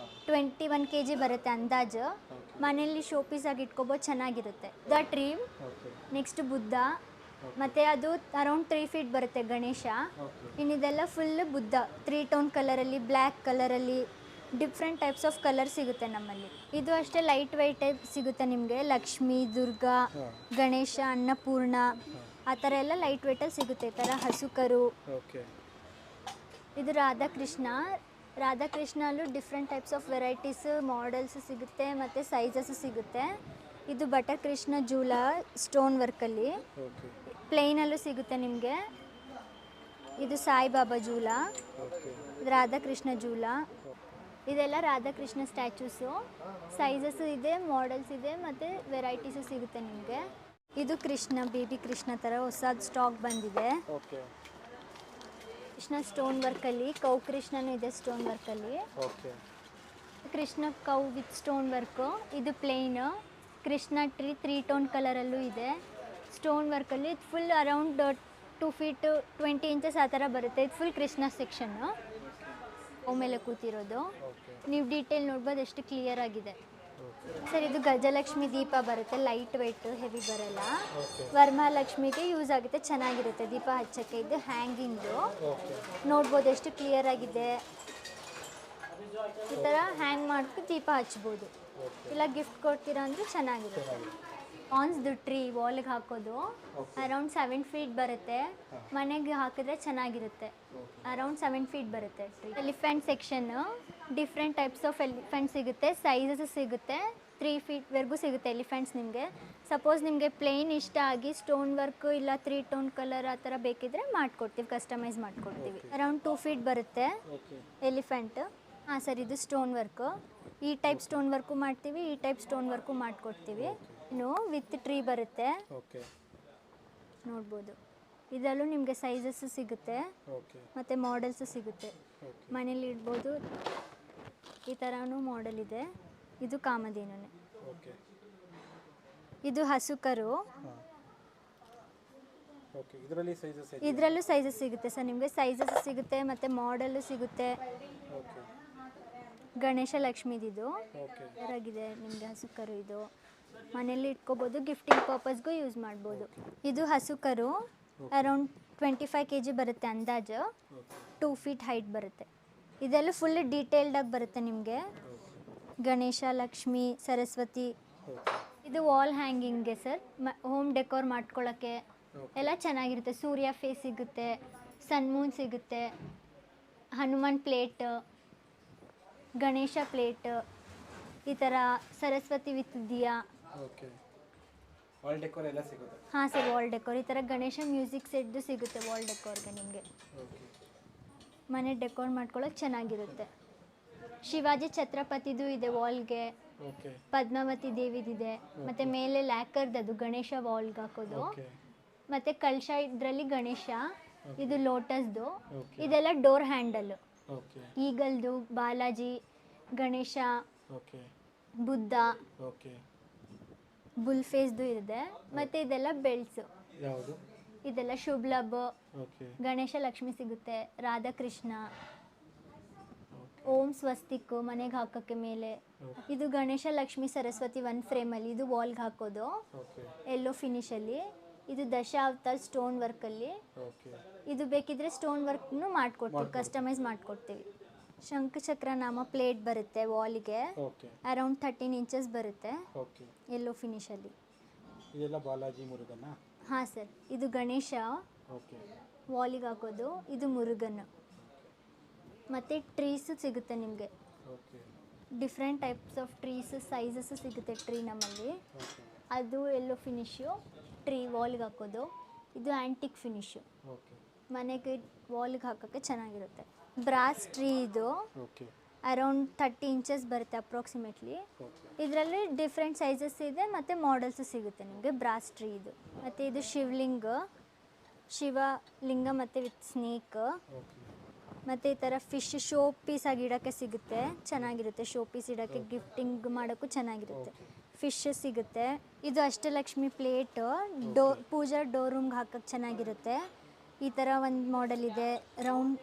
[SPEAKER 1] 21 kg ಬರುತ್ತೆ ಅಂದಾಜು. ಮನೆಯಲ್ಲಿ ಶೋ ಪೀಸ್ ಆಗಿ ಇಟ್ಕೋಬೋದು, ಚೆನ್ನಾಗಿರುತ್ತೆ. ದ ಟ್ರೀ, ನೆಕ್ಸ್ಟ್ ಬುದ್ಧ, ಮತ್ತು ಅದು ಅರೌಂಡ್ 3 ಫೀಟ್ ಬರುತ್ತೆ ಗಣೇಶ. ಇನ್ನಿದೆಲ್ಲ ಫುಲ್ ಬುದ್ಧ 3 ಟೋನ್ ಕಲರಲ್ಲಿ, ಬ್ಲ್ಯಾಕ್ ಕಲರಲ್ಲಿ, ಡಿಫ್ರೆಂಟ್ ಟೈಪ್ಸ್ ಆಫ್ ಕಲರ್ ಸಿಗುತ್ತೆ ನಮ್ಮಲ್ಲಿ. ಇದು ಅಷ್ಟೇ ಲೈಟ್ ವೆಯ್ಟ್ ಸಿಗುತ್ತೆ ನಿಮಗೆ. ಲಕ್ಷ್ಮಿ, ದುರ್ಗಾ, ಗಣೇಶ, ಅನ್ನಪೂರ್ಣ ಆ ಥರ ಎಲ್ಲ ಲೈಟ್ ವೆಯ್ಟಲ್ಲಿ ಸಿಗುತ್ತೆ. ಈ ಥರ ಹಸುಕರು. ಇದು ರಾಧಾಕೃಷ್ಣ, ರಾಧಾಕೃಷ್ಣಲ್ಲೂ different types of varieties, models ಸಿಗುತ್ತೆ ಮತ್ತು ಸೈಜಸ್ ಸಿಗುತ್ತೆ. ಇದು ಬಟರ್ ಕೃಷ್ಣ ಜೂಲ ಸ್ಟೋನ್ ವರ್ಕಲ್ಲಿ, ಪ್ಲೇನಲ್ಲೂ ಸಿಗುತ್ತೆ ನಿಮಗೆ. ಇದು ಸಾಯಿಬಾಬಾ ಜೂಲ, ರಾಧಾಕೃಷ್ಣ ಜೂಲ. ಇದೆಲ್ಲ ರಾಧಾಕೃಷ್ಣ ಸ್ಟ್ಯಾಚ್ಯೂಸು, ಸೈಜಸ್ ಇದೆ, ಮಾಡೆಲ್ಸ್ ಇದೆ ಮತ್ತು ವೆರೈಟೀಸು ಸಿಗುತ್ತೆ ನಿಮಗೆ. ಇದು ಕೃಷ್ಣ, ಬೇಬಿ ಕೃಷ್ಣ ಥರ ಹೊಸದು ಸ್ಟಾಕ್ ಬಂದಿದೆ. ಕೃಷ್ಣ ಸ್ಟೋನ್ ವರ್ಕಲ್ಲಿ, ಕೌ ಕೃಷ್ಣನೂ ಇದೆ ಸ್ಟೋನ್ ವರ್ಕಲ್ಲಿ. Krishna cow with stone work. ಇದು ಪ್ಲೇನ್ ಕೃಷ್ಣ ಟ್ರೀ 3 ಟೋನ್ ಕಲರಲ್ಲೂ ಇದೆ ಸ್ಟೋನ್ ವರ್ಕಲ್ಲಿ. ಇದು ಫುಲ್ ಅರೌಂಡ್ 2 ಫೀಟ್ 20 ಇಂಚಸ್ ಆ ಥರ ಬರುತ್ತೆ. ಇದು ಫುಲ್ ಕೃಷ್ಣ ಸೆಕ್ಷನ್ನು. ಮೇಲೆ ಕೂತಿರೋದು ನೀವು ಡೀಟೇಲ್ ನೋಡ್ಬೋದು ಎಷ್ಟು ಕ್ಲಿಯರ್ ಆಗಿದೆ. ಸರ್ ಇದು ಗಜಲಕ್ಷ್ಮಿ ದೀಪ ಬರುತ್ತೆ, ಲೈಟ್ ವೆಯ್ಟ್, ಹೆವಿ ಬರಲ್ಲ. ವರಮಹಾಲಕ್ಷ್ಮಿಗೆ ಯೂಸ್ ಆಗುತ್ತೆ, ಚೆನ್ನಾಗಿರುತ್ತೆ ದೀಪ ಹಚ್ಚಕ್ಕೆ. ಇದು ಹ್ಯಾಂಗಿಂಗು ನೋಡ್ಬೋದು ಎಷ್ಟು ಕ್ಲಿಯರ್ ಆಗಿದೆ. ಈ ಥರ ಹ್ಯಾಂಗ್ ಮಾಡ್ಕೊಂಡು ದೀಪ ಹಚ್ಬೋದು, ಇಲ್ಲ ಗಿಫ್ಟ್ ಕೊಡ್ತೀರಾ ಅಂದರೆ ಚೆನ್ನಾಗಿರುತ್ತೆ. ಆನ್ಸ್ದು ಟ್ರೀ ವಾಲಿಗೆ ಹಾಕೋದು ಅರೌಂಡ್ 7 ಫೀಟ್ ಬರುತ್ತೆ. ಮನೆಗೆ ಹಾಕಿದ್ರೆ ಚೆನ್ನಾಗಿರುತ್ತೆ. ಅರೌಂಡ್ 7 ಫೀಟ್ ಬರುತ್ತೆ tree. Elephant section, different types of elephant ಸಿಗುತ್ತೆ, ಸೈಜಸ್ ಸಿಗುತ್ತೆ. 3 ಫೀಟ್ವರೆಗೂ ಸಿಗುತ್ತೆ ಎಲಿಫೆಂಟ್ಸ್ ನಿಮಗೆ. ಸಪೋಸ್ ನಿಮಗೆ ಪ್ಲೇನ್ ಇಷ್ಟ ಆಗಿ ಸ್ಟೋನ್ ವರ್ಕು ಇಲ್ಲ 3 ಟೋನ್ ಕಲರ್ ಆ ಥರ ಬೇಕಿದ್ರೆ ಮಾಡಿಕೊಡ್ತೀವಿ, ಕಸ್ಟಮೈಸ್ ಮಾಡಿಕೊಡ್ತೀವಿ. ಅರೌಂಡ್ 2 ಫೀಟ್ ಬರುತ್ತೆ ಎಲಿಫೆಂಟ್. ಹಾಂ ಸರ್, ಇದು ಸ್ಟೋನ್ ವರ್ಕು. ಈ ಟೈಪ್ ಸ್ಟೋನ್ ವರ್ಕು ಮಾಡ್ತೀವಿ, ಈ ಟೈಪ್ ಸ್ಟೋನ್ ವರ್ಕು ಮಾಡಿಕೊಡ್ತೀವಿ. ಇನ್ನು ವಿತ್ ಟ್ರೀ ಬರುತ್ತೆ, ನೋಡ್ಬೋದು. ಇದರಲ್ಲೂ ನಿಮಗೆ ಸೈಜಸ್ ಸಿಗುತ್ತೆ ಮತ್ತು ಮಾಡೆಲ್ಸು ಸಿಗುತ್ತೆ. ಮನೇಲಿ ಇಡ್ಬೋದು. ಈ ಥರನೂ ಮಾಡೆಲ್ ಇದೆ. ಇದು ಕಾಮಧೇನುನೇ. ಇದು ಹಸುಕರು, ಇದರಲ್ಲೂ ಸೈಜಸ್ ಸಿಗುತ್ತೆ ಸರ್ ನಿಮಗೆ. ಸೈಜಸ್ ಸಿಗುತ್ತೆ ಮತ್ತು ಮಾಡೆಲ್ಲು ಸಿಗುತ್ತೆ. ಗಣೇಶ ಲಕ್ಷ್ಮಿದಿದು ಆಗಿದೆ ನಿಮಗೆ. ಹಸುಕರು ಇದು ಮನೇಲಿ ಇಟ್ಕೋಬೋದು, ಗಿಫ್ಟಿಂಗ್ ಪರ್ಪಸ್ಗೂ ಯೂಸ್ ಮಾಡ್ಬೋದು. ಇದು ಹಸುಕರು ಅರೌಂಡ್ 25 kg ಬರುತ್ತೆ ಅಂದಾಜು. 2 ಫೀಟ್ ಹೈಟ್ ಬರುತ್ತೆ. ಇದೆಲ್ಲ ಫುಲ್ ಡೀಟೇಲ್ಡಾಗಿ ಬರುತ್ತೆ ನಿಮಗೆ. ಗಣೇಶ, ಲಕ್ಷ್ಮಿ, ಸರಸ್ವತಿ. ಇದು ವಾಲ್ ಹ್ಯಾಂಗಿಂಗ್ಗೆ ಸರ್, ಹೋಮ್ ಡೆಕೋರ್ ಮಾಡ್ಕೊಳ್ಳೋಕ್ಕೆ ಎಲ್ಲ ಚೆನ್ನಾಗಿರುತ್ತೆ. ಸೂರ್ಯ ಫೇಸ್ ಸಿಗುತ್ತೆ, ಸನ್ ಮೂನ್ ಸಿಗುತ್ತೆ, ಹನುಮಾನ್ ಪ್ಲೇಟ್, ಗಣೇಶ ಪ್ಲೇಟ್, ಈ ಥರ Saraswati with diya.
[SPEAKER 2] Wall decor ಎಲ್ಲ ಸಿಗುತ್ತೆ.
[SPEAKER 1] ಹಾಂ ಸರ್, ವಾಲ್ ಡೆಕೋರ್ ಈ ಥರ ಗಣೇಶ ಮ್ಯೂಸಿಕ್ ಸೆಟ್ದು ಸಿಗುತ್ತೆ ವಾಲ್ ಡೆಕೋರ್ಗೆ ನಿಮಗೆ.
[SPEAKER 2] ಓಕೆ
[SPEAKER 1] ಮನೆ ಡೆಕೋರ್ ಮಾಡ್ಕೊಳ್ಳೋಕೆ ಚೆನ್ನಾಗಿರುತ್ತೆ. ಶಿವಾಜಿ ಛತ್ರಪತಿದು ಇದೆ ವಾಲ್ಗೆ,
[SPEAKER 2] ಓಕೆ
[SPEAKER 1] ಪದ್ಮಾವತಿ ದೇವಿದಿದೆ, ಮತ್ತು ಮೇಲೆ ಲ್ಯಾಕರ್ದದು ಗಣೇಶ ವಾಲ್ಗೆ ಹಾಕೋದು,
[SPEAKER 2] ಓಕೆ
[SPEAKER 1] ಮತ್ತು ಕಳಶ ಇದರಲ್ಲಿ ಗಣೇಶ, ಇದು ಲೋಟಸ್ದು,
[SPEAKER 2] ಓಕೆ
[SPEAKER 1] ಇದೆಲ್ಲ ಡೋರ್ ಹ್ಯಾಂಡಲ್ಲು.
[SPEAKER 2] ಓಕೆ
[SPEAKER 1] ಈಗಲ್ದು Balaji, Ganesha,
[SPEAKER 2] okay
[SPEAKER 1] Buddha,
[SPEAKER 2] okay
[SPEAKER 1] bull ಫೇಸ್ದು ಇದೆ, ಮತ್ತು ಇದೆಲ್ಲ ಬೆಲ್ಟ್ಸು,
[SPEAKER 2] ಯಾವುದು?
[SPEAKER 1] ಇದೆಲ್ಲ ಶುಭ್ಲಭ,
[SPEAKER 2] ಓಕೆ
[SPEAKER 1] ಗಣೇಶ ಲಕ್ಷ್ಮಿ ಸಿಗುತ್ತೆ, ರಾಧಾಕೃಷ್ಣ,
[SPEAKER 2] ಓಕೆ
[SPEAKER 1] ಓಂ ಸ್ವಸ್ತಿಕ್ಕು ಮನೆಗೆ ಹಾಕೋಕ್ಕೆ ಮೇಲೆ. ಇದು ಗಣೇಶ ಲಕ್ಷ್ಮಿ ಸರಸ್ವತಿ ಒಂದು ಫ್ರೇಮಲ್ಲಿ, ಇದು ವಾಲ್ಗೆ ಹಾಕೋದು
[SPEAKER 2] ಓಕೆ
[SPEAKER 1] ಎಲ್ಲೋ ಫಿನಿಶಲ್ಲಿ. ಇದು ದಶಾವತಾರ್ ಸ್ಟೋನ್ ವರ್ಕಲ್ಲಿ.
[SPEAKER 2] ಓಕೆ
[SPEAKER 1] ಇದು ಬೇಕಿದ್ರೆ ಸ್ಟೋನ್ ವರ್ಕ್ನು ಮಾಡಿಕೊಡ್ತೀವಿ, ಕಸ್ಟಮೈಸ್ ಮಾಡಿಕೊಡ್ತೀವಿ. ಶಂಖಚಕ್ರ ನಾಮ ಪ್ಲೇಟ್ ಬರುತ್ತೆ ವಾಲಿಗೆ,
[SPEAKER 2] ಓಕೆ
[SPEAKER 1] ಅರೌಂಡ್ 13 ಇಂಚಸ್ ಬರುತ್ತೆ,
[SPEAKER 2] ಓಕೆ
[SPEAKER 1] ಎಲ್ಲೋ ಫಿನಿಶಲ್ಲಿ.
[SPEAKER 2] ಇದೆಲ್ಲ ಬಾಲಾಜಿ ಮುರುಗನ?
[SPEAKER 1] ಹಾಂ ಸರ್, ಇದು ಗಣೇಶ
[SPEAKER 2] ಓಕೆ
[SPEAKER 1] ವಾಲಿಗೆ ಹಾಕೋದು, ಇದು ಮುರುಗನ್. ಮತ್ತು ಟ್ರೀಸು ಸಿಗುತ್ತೆ ನಿಮಗೆ,
[SPEAKER 2] okay
[SPEAKER 1] different types of trees sizes ಸಿಗುತ್ತೆ ಟ್ರೀ ನಮ್ಮಲ್ಲಿ.
[SPEAKER 2] ಓಕೆ
[SPEAKER 1] ಅದು ಎಲ್ಲೋ ಫಿನಿಶು, ಟ್ರೀ ವಾಲ್ಗೆ ಹಾಕೋದು. ಇದು ಆ್ಯಂಟಿಕ್ ಫಿನಿಶು,
[SPEAKER 2] ಓಕೆ
[SPEAKER 1] ಮನೆಗೆ ವಾಲ್ಗೆ ಹಾಕೋಕ್ಕೆ ಚೆನ್ನಾಗಿರುತ್ತೆ. ಬ್ರಾಸ್ ಟ್ರೀ ಇದು
[SPEAKER 2] ಓಕೆ
[SPEAKER 1] ಅರೌಂಡ್ 30 ಇಂಚಸ್ ಬರುತ್ತೆ ಅಪ್ರಾಕ್ಸಿಮೇಟ್ಲಿ.
[SPEAKER 2] ಓಕೆ
[SPEAKER 1] ಇದರಲ್ಲಿ ಡಿಫ್ರೆಂಟ್ ಸೈಜಸ್ ಇದೆ ಮತ್ತು ಮಾಡಲ್ಸು ಸಿಗುತ್ತೆ ನಿಮಗೆ. ಬ್ರಾಸ್ ಟ್ರೀ ಇದು. ಮತ್ತು ಇದು ಶಿವಲಿಂಗ ಮತ್ತು ವಿತ್ ಸ್ನೇಕ್.
[SPEAKER 2] ಓಕೆ
[SPEAKER 1] ಮತ್ತು ಈ ಥರ ಫಿಶ್ ಶೋ ಪೀಸ್ ಆಗಿ ಇಡೋಕ್ಕೆ ಸಿಗುತ್ತೆ, ಚೆನ್ನಾಗಿರುತ್ತೆ. ಶೋ ಪೀಸ್ ಇಡೋಕ್ಕೆ ಗಿಫ್ಟಿಂಗ್ ಮಾಡೋಕ್ಕೂ ಚೆನ್ನಾಗಿರುತ್ತೆ. ಫಿಶ್ ಸಿಗುತ್ತೆ. ಇದು ಅಷ್ಟಲಕ್ಷ್ಮಿ ಪ್ಲೇಟ್, ಪೂಜಾ ಡೋರ್ ರೂಮ್ಗೆ ಹಾಕೋಕ್ಕೆ ಚೆನ್ನಾಗಿರುತ್ತೆ. ಈ ಥರ ಒಂದು ಮಾಡೆಲ್ ಇದೆ, ರೌಂಡ್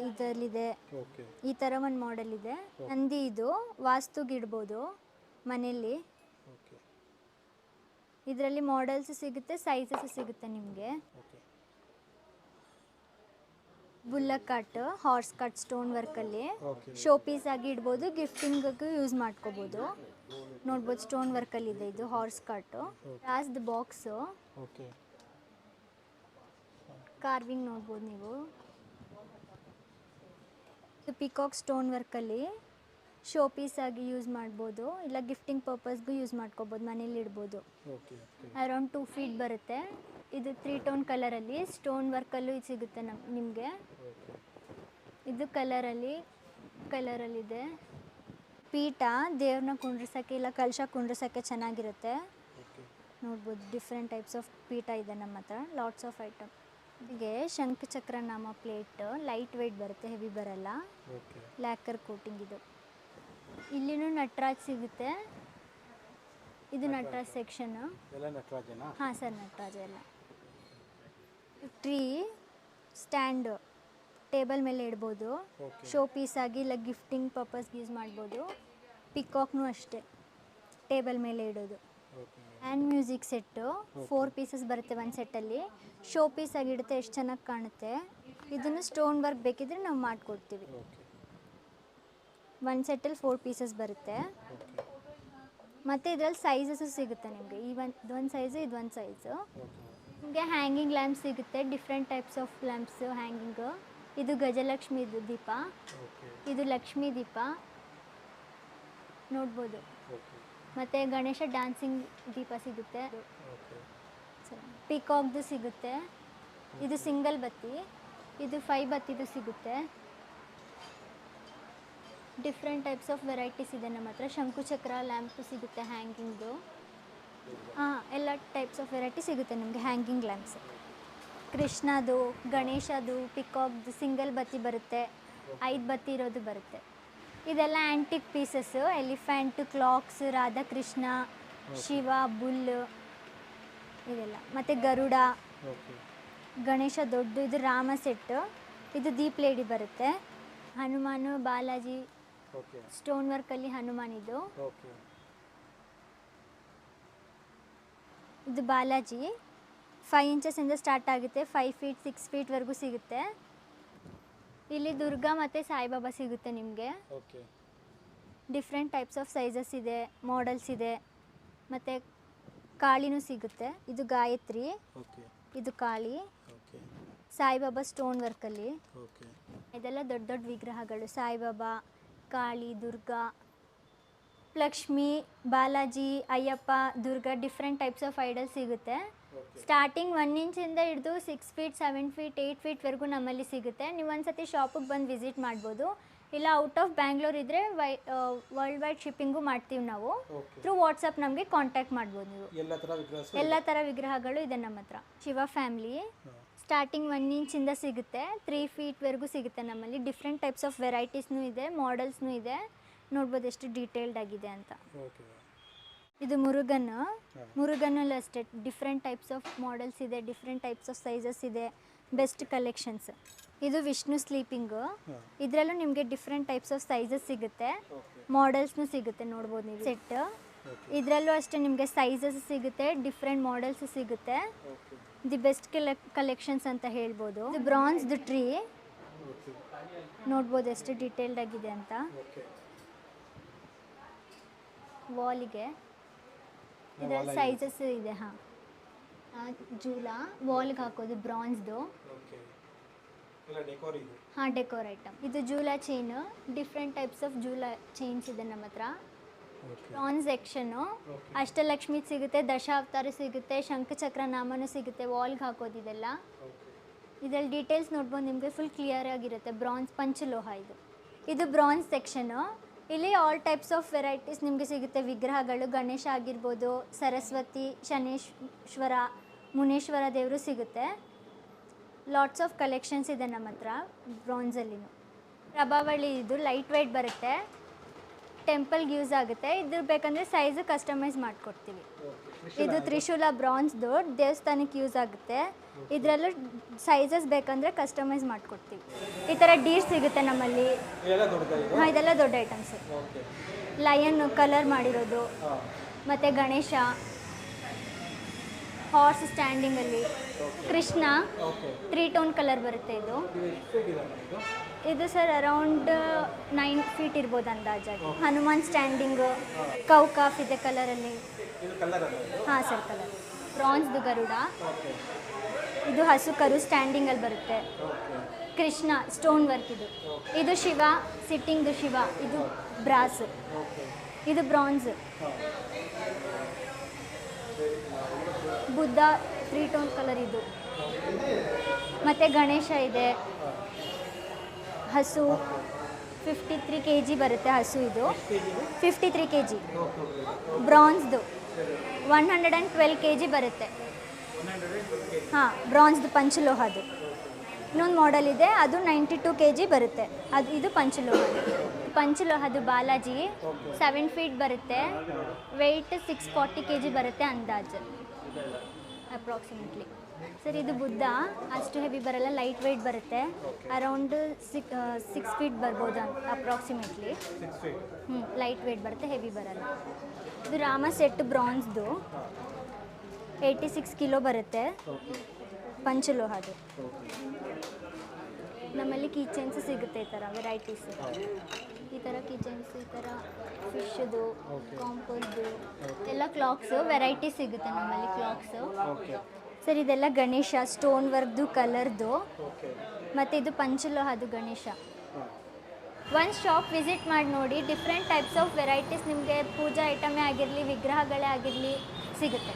[SPEAKER 1] ಇದರಲ್ಲಿದೆ.
[SPEAKER 2] ಓಕೆ
[SPEAKER 1] ಈ ಥರ ಒಂದು ಮಾಡೆಲ್ ಇದೆ. ನಂದಿ ಇದು ವಾಸ್ತುಗಿಡ್ಬೋದು ಮನೆಯಲ್ಲಿ.
[SPEAKER 2] ಓಕೆ
[SPEAKER 1] ಇದರಲ್ಲಿ ಮಾಡೆಲ್ಸ್ ಸಿಗುತ್ತೆ, ಸೈಜಸ್ ಸಿಗುತ್ತೆ ನಿಮಗೆ.
[SPEAKER 2] Okay
[SPEAKER 1] bullock cut, horse cut stone ವರ್ಕಲ್ಲಿ
[SPEAKER 2] ಓಕೆ
[SPEAKER 1] ಶೋ ಪೀಸ್ ಆಗಿ ಇಡ್ಬೋದು, ಗಿಫ್ಟಿಂಗಿಗೂ ಯೂಸ್ ಮಾಡ್ಕೋಬೋದು. ನೋಡ್ಬೋದು ಸ್ಟೋನ್ ವರ್ಕಲ್ಲಿ ಇದೆ ಇದು ಹಾರ್ಸ್ ಕಟ್ಟು. ಲಾಸ್ಟ್ ಬಾಕ್ಸು
[SPEAKER 2] ಓಕೆ
[SPEAKER 1] ಕಾರ್ವಿಂಗ್ ನೋಡ್ಬೋದು ನೀವು. ಇದು ಪಿಕಾಕ್ ಸ್ಟೋನ್ ವರ್ಕಲ್ಲಿ ಶೋ ಪೀಸ್ ಆಗಿ ಯೂಸ್ ಮಾಡ್ಬೋದು, ಇಲ್ಲ ಗಿಫ್ಟಿಂಗ್ ಪರ್ಪಸ್ಗೂ ಯೂಸ್ ಮಾಡ್ಕೋಬೋದು, ಮನೇಲಿ ಇಡ್ಬೋದು.
[SPEAKER 2] ಓಕೆ ಓಕೆ
[SPEAKER 1] ಅರೌಂಡ್ 2 ಫೀಟ್ ಬರುತ್ತೆ. ಇದು 3 ಟೋನ್ ಕಲರಲ್ಲಿ ಸ್ಟೋನ್ ವರ್ಕಲ್ಲೂ ಇದು ಸಿಗುತ್ತೆ ನಿಮಗೆ.
[SPEAKER 2] ಓಕೆ
[SPEAKER 1] ಇದು ಕಲರಲ್ಲಿದೆ. ಪೀಠ ದೇವ್ರನ್ನ ಕುಂಡ್ರಿಸೋಕ್ಕೆ ಇಲ್ಲ ಕಲಶ ಕುಂಡ್ರಿಸೋಕ್ಕೆ ಚೆನ್ನಾಗಿರುತ್ತೆ.
[SPEAKER 2] ಓಕೆ
[SPEAKER 1] ನೋಡ್ಬೋದು ಡಿಫ್ರೆಂಟ್ ಟೈಪ್ಸ್ ಆಫ್ ಪೀಠ ಇದೆ ನಮ್ಮ ಹತ್ರ, ಲಾಟ್ಸ್ ಆಫ್ ಐಟಮ್. ಹೀಗೆ ಶಂಖಚಕ್ರ ನಾಮ ಪ್ಲೇಟ್ ಲೈಟ್ ವೆಯ್ಟ್ ಬರುತ್ತೆ, ಹೆವಿ ಬರಲ್ಲ,
[SPEAKER 2] ಓಕೆ
[SPEAKER 1] ಲ್ಯಾಕರ್ ಕೋಟಿಂಗ್ ಇದು. ಇಲ್ಲಿನೂ ನಟರಾಜ್ ಸಿಗುತ್ತೆ. ಇದು ನಟರಾಜ್ ಸೆಕ್ಷನ್.
[SPEAKER 2] ಎಲ್ಲ ನಟರಾಜನಾ?
[SPEAKER 1] ಹಾಂ ಸರ್, ನಟರಾಜ ಎಲ್ಲ. ಟ್ರೀ ಸ್ಟ್ಯಾಂಡ್ ಟೇಬಲ್ ಮೇಲೆ ಇಡ್ಬೋದು,
[SPEAKER 2] ಓಕೆ
[SPEAKER 1] ಶೋ ಪೀಸ್ ಆಗಿ ಇಲ್ಲ ಗಿಫ್ಟಿಂಗ್ ಪರ್ಪಸ್ಗೆ ಯೂಸ್ ಮಾಡ್ಬೋದು. ಪಿಕಾಕ್ನು ಅಷ್ಟೇ, ಟೇಬಲ್ ಮೇಲೆ ಇಡೋದು.
[SPEAKER 2] Okay
[SPEAKER 1] and music set 4 pieces ಬರುತ್ತೆ ಒಂದು ಸೆಟ್ಟಲ್ಲಿ. ಶೋ ಪೀಸ್ ಆಗಿಡುತ್ತೆ, ಎಷ್ಟು ಚೆನ್ನಾಗಿ ಕಾಣುತ್ತೆ. ಇದನ್ನು ಸ್ಟೋನ್ ವರ್ಕ್ ಬೇಕಿದ್ರೆ ನಾವು ಮಾಡಿಕೊಡ್ತೀವಿ.
[SPEAKER 2] ಓಕೆ
[SPEAKER 1] ಒಂದು ಸೆಟ್ಟಲ್ಲಿ 4 ಪೀಸಸ್ ಬರುತ್ತೆ.
[SPEAKER 2] ಓಕೆ
[SPEAKER 1] ಮತ್ತು ಇದರಲ್ಲಿ ಸೈಜಸ್ಸು ಸಿಗುತ್ತೆ ನಿಮಗೆ. ಇದೊಂದು ಸೈಜು, ಇದೊಂದು ಸೈಜು.
[SPEAKER 2] ಓಕೆ
[SPEAKER 1] ನಿಮಗೆ ಹ್ಯಾಂಗಿಂಗ್ ಲ್ಯಾಂಪ್ಸ್ ಸಿಗುತ್ತೆ, different types of lamps hanging. ಇದು ಗಜಲಕ್ಷ್ಮಿ ದೀಪ,
[SPEAKER 2] ಓಕೆ
[SPEAKER 1] ಇದು ಲಕ್ಷ್ಮೀ ದೀಪ ನೋಡ್ಬೋದು.
[SPEAKER 2] ಓಕೆ
[SPEAKER 1] ಮತ್ತು ಗಣೇಶ ಡ್ಯಾನ್ಸಿಂಗ್ ದೀಪ ಸಿಗುತ್ತೆ.
[SPEAKER 2] ಓಕೆ
[SPEAKER 1] ಪಿಕಾಕ್ದು ಸಿಗುತ್ತೆ. ಇದು ಸಿಂಗಲ್ ಬತ್ತಿ, ಇದು 5 ಬತ್ತಿದು ಸಿಗುತ್ತೆ. ಡಿಫ್ರೆಂಟ್ ಟೈಪ್ಸ್ ಆಫ್ ವೆರೈಟೀಸ್ ಇದೆ ನಮ್ಮ ಹತ್ರ. ಶಂಕುಚಕ್ರ ಲ್ಯಾಂಪು ಸಿಗುತ್ತೆ ಹ್ಯಾಂಗಿಂಗ್ದು. ಎಲ್ಲ ಟೈಪ್ಸ್ ಆಫ್ ವೆರೈಟಿ ಸಿಗುತ್ತೆ ನಿಮಗೆ ಹ್ಯಾಂಗಿಂಗ್ ಲ್ಯಾಂಪ್ಸ್. ಕೃಷ್ಣದು, ಗಣೇಶದು, ಪಿಕಾಕ್ದು ಸಿಂಗಲ್ ಬತ್ತಿ ಬರುತ್ತೆ, 5 ಬತ್ತಿ ಇರೋದು ಬರುತ್ತೆ. ಇದೆಲ್ಲ antique pieces, elephant, clogs, Radhakrishna, Shiva, bull ಇದೆಲ್ಲ. ಮತ್ತು ಗರುಡ,
[SPEAKER 2] ಓಕೆ
[SPEAKER 1] ಗಣೇಶ ದೊಡ್ಡ, ಇದು ರಾಮ ಸೆಟ್ಟು, ಇದು ದೀಪ್ ಲೇಡಿ ಬರುತ್ತೆ. ಹನುಮಾನು, ಬಾಲಾಜಿ
[SPEAKER 2] ಓಕೆ
[SPEAKER 1] ಸ್ಟೋನ್ ವರ್ಕಲ್ಲಿ ಹನುಮಾನ್ ಇದು.
[SPEAKER 2] ಓಕೆ
[SPEAKER 1] ಇದು ಬಾಲಾಜಿ 5 ಇಂಚಸ್ಸಿಂದ ಸ್ಟಾರ್ಟ್ ಆಗುತ್ತೆ, 5 ಫೀಟ್ 6 ಫೀಟ್ವರೆಗೂ ಸಿಗುತ್ತೆ. ಇಲ್ಲಿ ದುರ್ಗಾ ಮತ್ತು ಸಾಯಿಬಾಬಾ ಸಿಗುತ್ತೆ ನಿಮಗೆ.
[SPEAKER 2] Okay
[SPEAKER 1] different types of sizes ಇದೆ, ಮಾಡೆಲ್ಸ್ ಇದೆ. ಮತ್ತು ಕಾಳಿನೂ ಸಿಗುತ್ತೆ. ಇದು ಗಾಯತ್ರಿ,
[SPEAKER 2] ಓಕೆ
[SPEAKER 1] ಇದು ಕಾಳಿ,
[SPEAKER 2] ಓಕೆ
[SPEAKER 1] ಸಾಯಿಬಾಬಾ ಸ್ಟೋನ್ ವರ್ಕಲ್ಲಿ.
[SPEAKER 2] ಓಕೆ
[SPEAKER 1] ಇದೆಲ್ಲ ದೊಡ್ಡ ದೊಡ್ಡ ವಿಗ್ರಹಗಳು, Saibaba, Kali, Durga Lakshmi, Balaji, Ayyappa, Durga different types of idol ಸಿಗುತ್ತೆ. ಸ್ಟಾರ್ಟಿಂಗ್ 1 ಇಂಚಿಂದ ಹಿಡಿದು 6 ಫೀಟ್ 7 ಫೀಟ್ 8 ಫೀಟ್ವರೆಗೂ ನಮ್ಮಲ್ಲಿ ಸಿಗುತ್ತೆ. ನೀವು ಒಂದ್ಸತಿ ಶಾಪಿಗೆ ಬಂದು ವಿಸಿಟ್ ಮಾಡ್ಬೋದು. ಇಲ್ಲ ಔಟ್ ಆಫ್ ಬ್ಯಾಂಗ್ಳೂರ್ ಇದ್ದರೆ ವರ್ಲ್ಡ್ ವೈಡ್ ಶಿಪ್ಪಿಂಗು ಮಾಡ್ತೀವಿ ನಾವು. ಥ್ರೂ ವಾಟ್ಸಪ್ ನಮಗೆ ಕಾಂಟ್ಯಾಕ್ಟ್ ಮಾಡ್ಬೋದು ನೀವು. ಎಲ್ಲ ಥರ ವಿಗ್ರಹಗಳು ಇದೆ ನಮ್ಮ ಹತ್ರ. ಶಿವ ಫ್ಯಾಮ್ಲಿ ಸ್ಟಾರ್ಟಿಂಗ್ 1 ಇಂಚಿಂದ ಸಿಗುತ್ತೆ, 3 ಫೀಟ್ವರೆಗೂ ಸಿಗುತ್ತೆ ನಮ್ಮಲ್ಲಿ. ಡಿಫ್ರೆಂಟ್ ಟೈಪ್ಸ್ ಆಫ್ ವೆರೈಟೀಸ್ನೂ ಇದೆ, ಮಾಡೆಲ್ಸ್ನೂ ಇದೆ. ನೋಡ್ಬೋದು ಎಷ್ಟು ಡೀಟೇಲ್ಡ್ ಆಗಿದೆ ಅಂತ. ಇದು ಮುರುಗನಲ್ಲಿ ಅಷ್ಟೇ ಡಿಫ್ರೆಂಟ್ ಟೈಪ್ಸ್ ಆಫ್ ಮಾಡೆಲ್ಸ್ ಇದೆ, ಡಿಫ್ರೆಂಟ್ ಟೈಪ್ಸ್ ಆಫ್ ಸೈಜಸ್ ಇದೆ, ಬೆಸ್ಟ್ ಕಲೆಕ್ಷನ್ಸ್. ಇದು ವಿಷ್ಣು ಸ್ಲೀಪಿಂಗು. ಇದರಲ್ಲೂ ನಿಮಗೆ ಡಿಫ್ರೆಂಟ್ ಟೈಪ್ಸ್ ಆಫ್ ಸೈಜಸ್ ಸಿಗುತ್ತೆ, ಮಾಡೆಲ್ಸ್ನೂ ಸಿಗುತ್ತೆ. ನೋಡ್ಬೋದು ನೀವು ಸೆಟ್. ಇದರಲ್ಲೂ ಅಷ್ಟೇ ನಿಮಗೆ ಸೈಜಸ್ ಸಿಗುತ್ತೆ, ಡಿಫ್ರೆಂಟ್ ಮಾಡೆಲ್ಸ್ ಸಿಗುತ್ತೆ. ದಿ ಬೆಸ್ಟ್ ಕಲೆಕ್ಷನ್ಸ್ ಅಂತ ಹೇಳ್ಬೋದು. ಇದು ಬ್ರಾನ್ಸ್ದು ಟ್ರೀ. ನೋಡ್ಬೋದು ಎಷ್ಟು ಡೀಟೇಲ್ಡ್ ಆಗಿದೆ ಅಂತ. ವಾಲಿಗೆ ಇದರಲ್ಲಿ ಸೈಜಸ್ ಇದೆ. ಜೂಲ ವಾಲ್ಗೆ ಹಾಕೋದು ಬ್ರಾನ್ಸ್ದು. Decor item. ಇದು ಜೂಲ ಚೈನ್. ಡಿಫ್ರೆಂಟ್ ಟೈಪ್ಸ್ ಆಫ್ ಜೂಲ ಚೈನ್ಸ್ ಇದೆ ನಮ್ಮ ಹತ್ರ. ಬ್ರಾನ್ಸ್ ಸೆಕ್ಷನ್ನು ಅಷ್ಟಲಕ್ಷ್ಮಿ ಸಿಗುತ್ತೆ, ದಶಾವತಾರ ಸಿಗುತ್ತೆ, ಶಂಖಚಕ್ರ ನಾಮನೂ ಸಿಗುತ್ತೆ. ವಾಲ್ಗೆ ಹಾಕೋದು ಇದೆಲ್ಲ. ಇದರಲ್ಲಿ ಡೀಟೇಲ್ಸ್ ನೋಡ್ಬೋದು, ನಿಮಗೆ ಫುಲ್ ಕ್ಲಿಯರ್ ಆಗಿರುತ್ತೆ. ಬ್ರಾನ್ಸ್ ಪಂಚಲೋಹ ಇದು ಬ್ರಾನ್ಸ್ ಸೆಕ್ಷನ್ನು. ಇಲ್ಲಿ ಆಲ್ ಟೈಪ್ಸ್ ಆಫ್ ವೆರೈಟೀಸ್ ನಿಮಗೆ ಸಿಗುತ್ತೆ. ವಿಗ್ರಹಗಳು ಗಣೇಶ ಆಗಿರ್ಬೋದು, ಸರಸ್ವತಿ, ಶನೇಶ್ವರ, ಮುನೇಶ್ವರ ದೇವರು ಸಿಗುತ್ತೆ. ಲಾಟ್ಸ್ ಆಫ್ ಕಲೆಕ್ಷನ್ಸ್ ಇದೆ ನಮ್ಮ ಹತ್ರ ಬ್ರಾನ್ಸಲ್ಲಿನೂ. ಪ್ರಭಾವಳಿ ಇದು ಲೈಟ್ ವೆಯ್ಟ್ ಬರುತ್ತೆ, ಟೆಂಪಲ್ಗೆ ಯೂಸ್ ಆಗುತ್ತೆ. ಇದ್ರ ಬೇಕಂದರೆ ಸೈಜು ಕಸ್ಟಮೈಸ್ ಮಾಡಿಕೊಡ್ತೀವಿ. ಇದು ತ್ರಿಶೂಲ ಬ್ರಾನ್ಸ್ದು, ದೇವಸ್ಥಾನಕ್ಕೆ ಯೂಸ್ ಆಗುತ್ತೆ. ಇದರಲ್ಲೂ ಸೈಜಸ್ ಬೇಕಂದರೆ ಕಸ್ಟಮೈಸ್ ಮಾಡಿಕೊಡ್ತೀವಿ. ಈ ಥರ ಡೀರ್ ಸಿಗುತ್ತೆ ನಮ್ಮಲ್ಲಿ. ಇದೆಲ್ಲ ದೊಡ್ಡ ಐಟಮ್ಸು. ಲಯನ್ ಕಲರ್ ಮಾಡಿರೋದು, ಮತ್ತು ಗಣೇಶ, ಹಾರ್ಸ್ ಸ್ಟ್ಯಾಂಡಿಂಗಲ್ಲಿ, ಕೃಷ್ಣ 3 ಟೋನ್ ಕಲರ್ ಬರುತ್ತೆ. ಇದು ಸರ್ ಅರೌಂಡ್ 9 ಫೀಟ್ ಇರ್ಬೋದು ಅಂದಾಜಾಗಿ. ಹನುಮಾನ್ ಸ್ಟ್ಯಾಂಡಿಂಗು, ಕೌಕಾಫ್ ಇದೆ ಕಲರಲ್ಲಿ. Sir colour. ಬ್ರಾನ್ಸ್ದು ಗರುಡ. ಇದು ಹಸು ಕರು ಸ್ಟ್ಯಾಂಡಿಂಗಲ್ಲಿ ಬರುತ್ತೆ. ಕೃಷ್ಣ ಸ್ಟೋನ್ ವರ್ಕ್ ಇದು ಶಿವ ಸಿಟ್ಟಿಂಗ್ದು ಶಿವ. ಇದು ಬ್ರಾಸ್. ಇದು ಬ್ರಾನ್ಸ್. ಬುದ್ಧ 3 ಟೋನ್ ಕಲರ್ ಇದು. ಮತ್ತು ಗಣೇಶ ಇದೆ. ಹಸು 53 kg ಬರುತ್ತೆ ಹಸು. ಇದು 53 kg. ಬ್ರಾನ್ಸ್ದು 112 kg ಬರುತ್ತೆ. ಬ್ರಾನ್ಸ್ದು ಪಂಚಲೋಹದು. ಇನ್ನೊಂದು ಮಾಡೆಲ್ ಇದೆ, ಅದು 92 kg ಬರುತ್ತೆ. ಇದು ಪಂಚಲೋಹದು ಬಾಲಾಜಿ 7 ಫೀಟ್ ಬರುತ್ತೆ. ವೆಯ್ಟ್ 640 kg ಬರುತ್ತೆ ಅಂದಾಜು ಅಪ್ರಾಕ್ಸಿಮೇಟ್ಲಿ. ಸರ್ ಇದು ಬುದ್ಧ ಅಷ್ಟು ಹೆವಿ ಬರಲ್ಲ, ಲೈಟ್ ವೆಯ್ಟ್ ಬರುತ್ತೆ. ಅರೌಂಡ್ 6 ಫೀಟ್ ಬರ್ಬೋದು ಅಪ್ರಾಕ್ಸಿಮೇಟ್ಲಿ. ಲೈಟ್ ವೆಯ್ಟ್ ಬರುತ್ತೆ, ಹೆವಿ ಬರಲ್ಲ. ಇದು ರಾಮ ಸೆಟ್ ಬ್ರಾನ್ಸ್ದು 86 ಕಿಲೋ ಬರುತ್ತೆ. ಪಂಚಲೋಹದು. ನಮ್ಮಲ್ಲಿ ಕೀಚೈನ್ಸ್ ಸಿಗುತ್ತೆ, ಈ ಥರ ವೆರೈಟೀಸ್. ಈ ಥರ ಕೀಚೈನ್ಸ್, ಈ ಥರ ಫಿಶ್ದು, ಕಾಂಪೋಸ್ದು ಎಲ್ಲ ಕ್ಲಾಕ್ಸು ವೆರೈಟೀಸ್ ಸಿಗುತ್ತೆ ನಮ್ಮಲ್ಲಿ. ಕ್ಲಾಕ್ಸು ಸರ್ ಇದೆಲ್ಲ ಗಣೇಶ ಸ್ಟೋನ್ ವರ್ಕ್ದು ಕಲರ್ದು. ಮತ್ತು ಇದು ಪಂಚಲೋಹದು ಗಣೇಶ. ಒಂದು ಶಾಪ್ ವಿಸಿಟ್ ಮಾಡಿ ನೋಡಿ. ಡಿಫ್ರೆಂಟ್ ಟೈಪ್ಸ್ ಆಫ್ ವೆರೈಟೀಸ್ ನಿಮಗೆ ಪೂಜಾ ಐಟಮೇ ಆಗಿರಲಿ, ವಿಗ್ರಹಗಳೇ ಆಗಿರಲಿ ಸಿಗುತ್ತೆ.